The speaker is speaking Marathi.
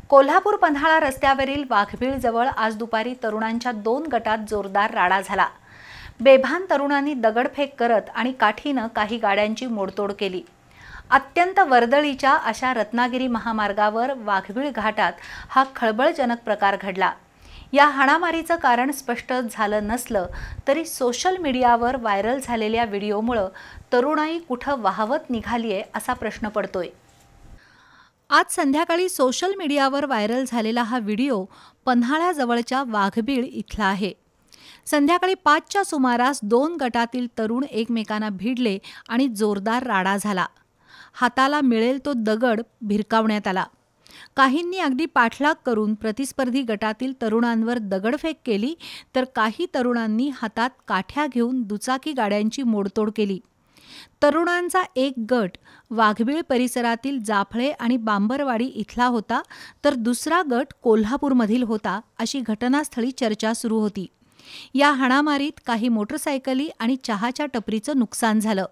कोल्हापूर पन्हाळा रस्त्यावरील वाघबीळजवळ आज दुपारी तरुणांच्या 2 गटात जोरदार राडा झाला। बेभान तरुणांनी दगडफेक करत आणि काठीनं काही गाड्यांची मोडतोड केली। अत्यंत वर्दळीच्या अशा रत्नागिरी महामार्गावर वाघबीळ घाटात हा खळबळजनक प्रकार घडला। या हाणामारीचं कारण स्पष्ट झालं नसलं तरी सोशल मीडियावर व्हायरल झालेल्या व्हिडिओमुळे तरुणाई कुठं वाहवत निघालीये असा प्रश्न पडतोय। आज संध्याकाळी सोशल मीडियावर व्हायरल झालेला हा व्हिडिओ पन्हाळ्याजवळच्या वाघबीळ इथला आहे। संध्याकाळी 5च्या सुमारास 2 गटातील तरुण एकमेकांना भिडले आणि जोरदार राडा झाला। हाताला मिळेल तो दगड भिरकावण्यात आला। काहींनी अगदी पाठलाग करून प्रतिस्पर्धी गटातील तरुणांवर दगडफेक केली, तर काही तरुणांनी हातात काठ्या घेऊन दुचाकी गाड्यांची मोडतोड केली। तरुणांचा एक गट वाघबीळ परिसरातील जाफळे आणि बांबरवाडी इथला होता, तर दुसरा गट कोल्हापूरमधील होता, अशी घटनास्थळी चर्चा सुरू होती। या हाणामारीत काही मोटरसायकली आणि चहाच्या टपरीचं नुकसान झालं।